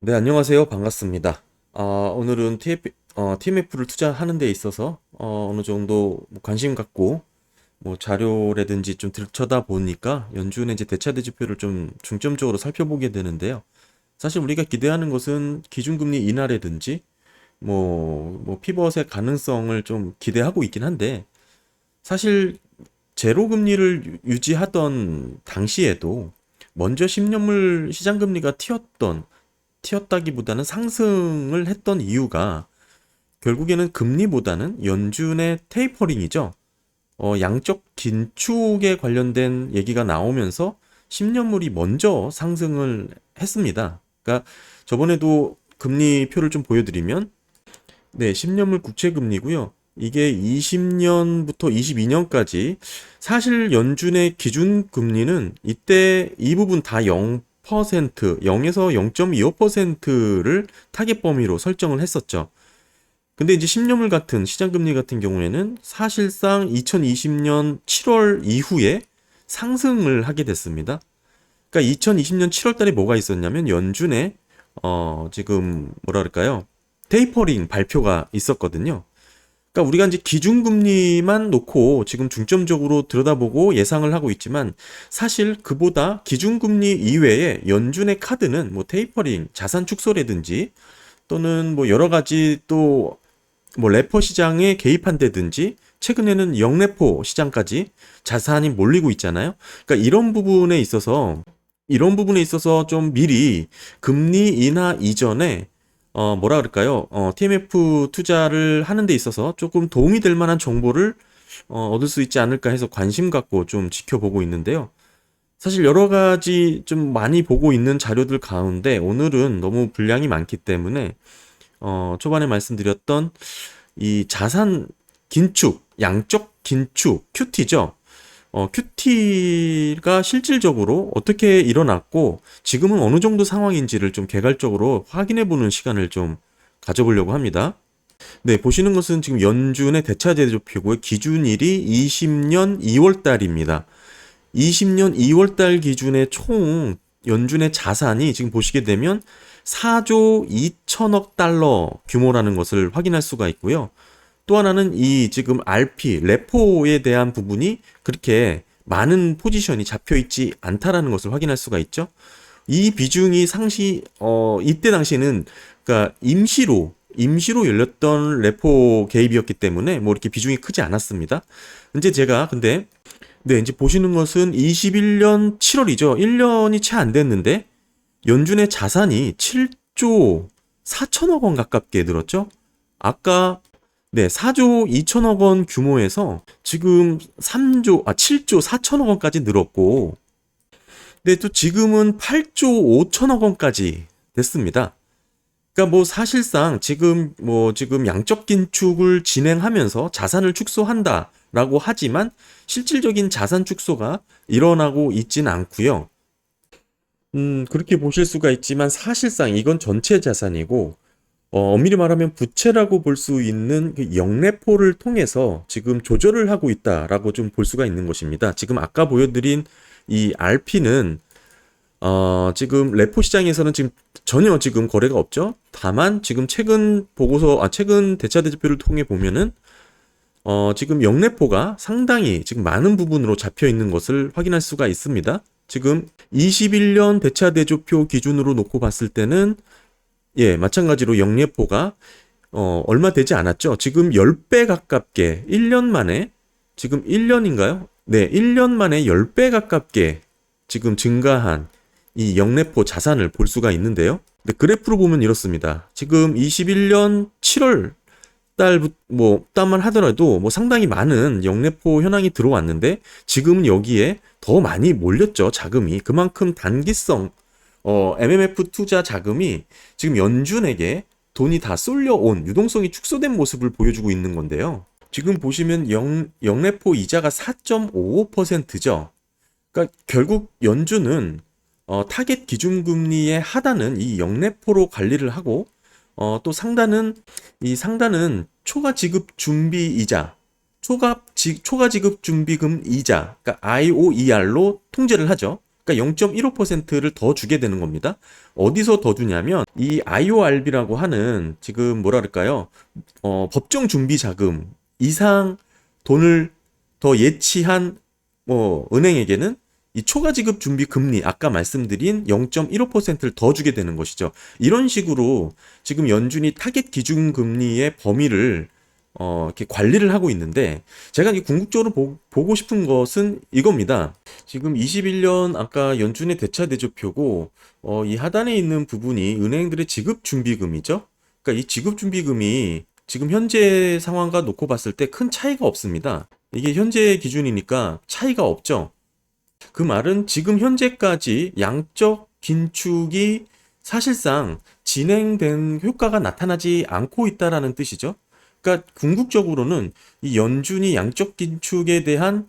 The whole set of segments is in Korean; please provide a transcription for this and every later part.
네, 안녕하세요. 반갑습니다. 오늘은 TMF를 투자하는 데 있어서 어느 정도 뭐 관심 갖고 뭐 자료라든지 좀 들춰다 보니까 연준의 이제 대차대조표를 좀 중점적으로 살펴보게 되는데요. 사실 우리가 기대하는 것은 기준금리 인하라든지 뭐 피벗의 가능성을 좀 기대하고 있긴 한데 사실 제로 금리를 유지하던 당시에도 먼저 10년물 시장 금리가 튀었다기보다는 상승을 했던 이유가 결국에는 금리보다는 연준의 테이퍼링이죠. 양적 긴축에 관련된 얘기가 나오면서 10년물이 먼저 상승을 했습니다. 그러니까 저번에도 금리표를 좀 보여드리면 네, 10년물 국채 금리고요. 이게 20년부터 22년까지 사실 연준의 기준 금리는 이때 이 부분 다 0%, 0에서 0.25%를 타겟 범위로 설정을 했었죠. 근데 이제 10년물 같은 시장 금리 같은 경우에는 사실상 2020년 7월 이후에 상승을 하게 됐습니다. 그러니까 2020년 7월 달에 뭐가 있었냐면 연준의 지금 뭐라 그럴까요? 테이퍼링 발표가 있었거든요. 그러니까 우리가 이제 기준금리만 놓고 지금 중점적으로 들여다보고 예상을 하고 있지만 사실 그보다 기준금리 이외에 연준의 카드는 뭐 테이퍼링, 자산 축소라든지 또는 뭐 여러 가지 또 뭐 레퍼 시장에 개입한다든지 최근에는 영레포 시장까지 자산이 몰리고 있잖아요. 그러니까 이런 부분에 있어서 좀 미리 금리 인하 이전에 뭐라 그럴까요? TMF 투자를 하는 데 있어서 조금 도움이 될 만한 정보를 얻을 수 있지 않을까 해서 관심 갖고 좀 지켜보고 있는데요. 사실 여러 가지 좀 많이 보고 있는 자료들 가운데 오늘은 너무 분량이 많기 때문에 초반에 말씀드렸던 이 자산 긴축, 양적 긴축, QT죠. QT가 실질적으로 어떻게 일어났고 지금은 어느 정도 상황인지를 좀 개괄적으로 확인해 보는 시간을 좀 가져보려고 합니다. 네, 보시는 것은 지금 연준의 대차대조표고요. 기준일이 20년 2월 달입니다. 20년 2월 달 기준의 총 연준의 자산이 지금 보시게 되면 4조 2천억 달러 규모라는 것을 확인할 수가 있고요. 또 하나는 이 지금 RP, 레포에 대한 부분이 그렇게 많은 포지션이 잡혀 있지 않다라는 것을 확인할 수가 있죠. 이 비중이 이때 당시에는 그러니까 임시로 열렸던 레포 개입이었기 때문에 뭐 이렇게 비중이 크지 않았습니다. 근데 네, 이제 보시는 것은 21년 7월이죠. 1년이 채 안 됐는데 연준의 자산이 7조 4천억 원 가깝게 늘었죠. 아까 네, 4조 2천억 원 규모에서 지금 7조 4천억 원까지 늘었고, 네, 또 지금은 8조 5천억 원까지 됐습니다. 그러니까 뭐 사실상 지금 양적 긴축을 진행하면서 자산을 축소한다라고 하지만 실질적인 자산 축소가 일어나고 있진 않고요. 그렇게 보실 수가 있지만 사실상 이건 전체 자산이고 엄밀히 말하면 부채라고 볼 수 있는 그 영래포를 통해서 지금 조절을 하고 있다라고 좀 볼 수가 있는 것입니다. 지금 아까 보여드린 이 RP는 지금 레포 시장에서는 지금 전혀 지금 거래가 없죠. 다만 지금 최근 대차대조표를 통해 보면은 지금 영래포가 상당히 지금 많은 부분으로 잡혀 있는 것을 확인할 수가 있습니다. 지금 21년 대차대조표 기준으로 놓고 봤을 때는 예, 마찬가지로 영래포가 얼마 되지 않았죠. 지금 10배 가깝게 1년 만에 지금 1년인가요? 네, 1년 만에 10배 가깝게 지금 증가한 이 영래포 자산을 볼 수가 있는데요. 네, 그래프로 보면 이렇습니다. 지금 21년 7월 달만 하더라도 뭐 상당히 많은 영래포 현황이 들어왔는데 지금은 여기에 더 많이 몰렸죠. 자금이. 그만큼 단기성 MMF 투자 자금이 지금 연준에게 돈이 다 쏠려온 유동성이 축소된 모습을 보여주고 있는 건데요. 지금 보시면 영래포 이자가 4.55%죠. 그러니까 결국 연준은 타겟 기준금리의 하단은 이 영래포로 관리를 하고 또 상단은 초과 지급 준비 이자, 초과 지급 준비금 이자, 그러니까 IOER로 통제를 하죠. 그러니까 0.15%를 더 주게 되는 겁니다. 어디서 더 주냐면 이 IORB라고 하는 지금 뭐라 그럴까요? 법정 준비 자금 이상 돈을 더 예치한 은행에게는 이 초과 지급 준비 금리 아까 말씀드린 0.15%를 더 주게 되는 것이죠. 이런 식으로 지금 연준이 타겟 기준 금리의 범위를 이렇게 관리를 하고 있는데 제가 이 궁극적으로 보고 싶은 것은 이겁니다. 지금 21년 아까 연준의 대차 대조표고 이 하단에 있는 부분이 은행들의 지급 준비금이죠. 그러니까 이 지급 준비금이 지금 현재 상황과 놓고 봤을 때 큰 차이가 없습니다. 이게 현재 기준이니까 차이가 없죠. 그 말은 지금 현재까지 양적 긴축이 사실상 진행된 효과가 나타나지 않고 있다라는 뜻이죠. 그러니까 궁극적으로는 이 연준이 양적 긴축에 대한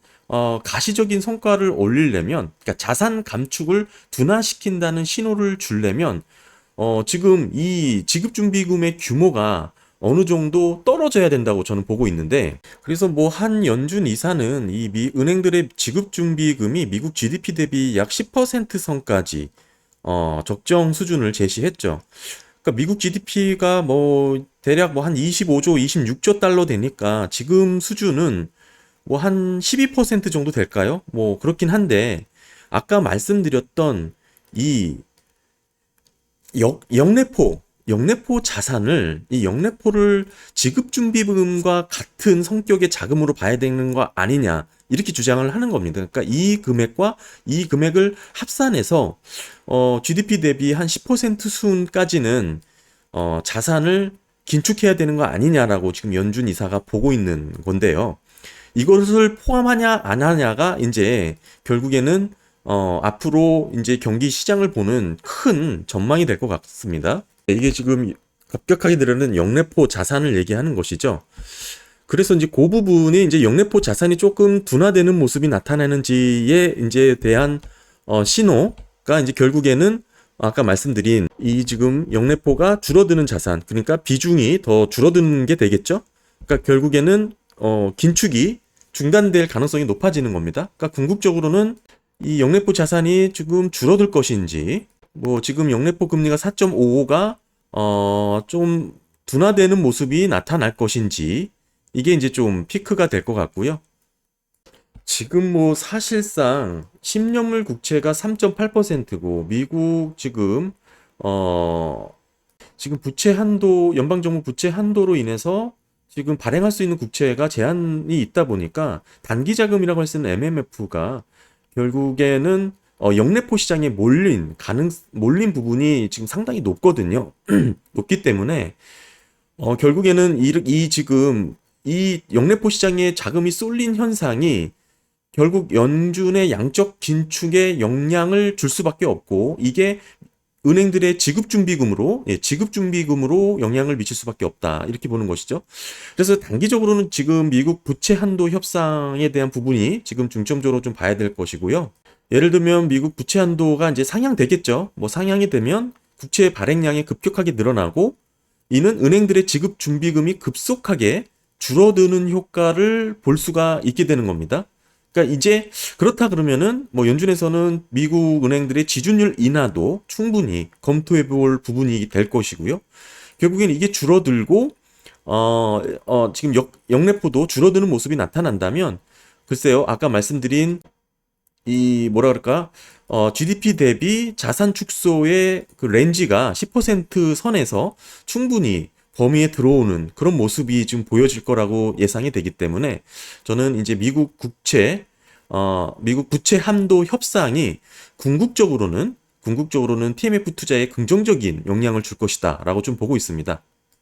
가시적인 성과를 올리려면, 그러니까 자산 감축을 둔화시킨다는 신호를 주려면 지금 이 지급준비금의 규모가 어느 정도 떨어져야 된다고 저는 보고 있는데, 그래서 뭐 한 연준 이사는 이 은행들의 지급준비금이 미국 GDP 대비 약 10% 선까지 적정 수준을 제시했죠. 그러니까 미국 GDP가 뭐 대략 뭐 한 25조, 26조 달러 되니까 지금 수준은 뭐 한 12% 정도 될까요? 뭐 그렇긴 한데 아까 말씀드렸던 이 영래포 자산을 이 영래포를 지급준비금과 같은 성격의 자금으로 봐야 되는 거 아니냐 이렇게 주장을 하는 겁니다. 그러니까 이 금액과 이 금액을 합산해서 GDP 대비 한 10% 수준까지는 자산을 긴축해야 되는 거 아니냐라고 지금 연준 이사가 보고 있는 건데요. 이것을 포함하냐 안 하냐가 이제 결국에는 앞으로 이제 경기 시장을 보는 큰 전망이 될 것 같습니다. 이게 지금 급격하게 늘어나는 영래포 자산을 얘기하는 것이죠. 그래서 이제 그 부분이 이제 영래포 자산이 조금 둔화되는 모습이 나타나는지에 이제 대한 신호가 이제 결국에는 아까 말씀드린 이 지금 영래포가 줄어드는 자산, 그러니까 비중이 더 줄어드는 게 되겠죠. 그러니까 결국에는 긴축이 중단될 가능성이 높아지는 겁니다. 그러니까 궁극적으로는 이 영래포 자산이 지금 줄어들 것인지, 뭐 지금 영래포 금리가 4.55가 좀 둔화되는 모습이 나타날 것인지, 이게 이제 좀 피크가 될 것 같고요. 지금 뭐 사실상 10년물 국채가 3.8%고 미국 지금 부채 한도, 연방정부 부채 한도로 인해서 지금 발행할 수 있는 국채가 제한이 있다 보니까 단기 자금이라고 할 수 있는 MMF가 결국에는 영래포 시장에 몰린 부분이 지금 상당히 높거든요. 높기 때문에 결국에는 지금 이 영래포 시장에 자금이 쏠린 현상이 결국 연준의 양적 긴축에 영향을 줄 수밖에 없고, 이게 은행들의 지급준비금으로 영향을 미칠 수밖에 없다, 이렇게 보는 것이죠. 그래서 단기적으로는 지금 미국 부채 한도 협상에 대한 부분이 지금 중점적으로 좀 봐야 될 것이고요. 예를 들면 미국 부채 한도가 이제 상향되겠죠. 뭐 상향이 되면 국채 발행량이 급격하게 늘어나고, 이는 은행들의 지급준비금이 급속하게 줄어드는 효과를 볼 수가 있게 되는 겁니다. 그러니까 이제 그렇다 그러면은 뭐 연준에서는 미국 은행들의 지준율 인하도 충분히 검토해 볼 부분이 될 것이고요. 결국엔 이게 줄어들고 지금 영래포도 줄어드는 모습이 나타난다면, 글쎄요, 아까 말씀드린 이 뭐라 그럴까, GDP 대비 자산 축소의 그 렌지가 10% 선에서 충분히 범위에 들어오는 그런 모습이 지금 보여질 거라고 예상이 되기 때문에, 저는 이제 미국 부채 한도 협상이 궁극적으로는 TMF 투자에 긍정적인 영향을 줄 것이다 라고 좀 보고 있습니다.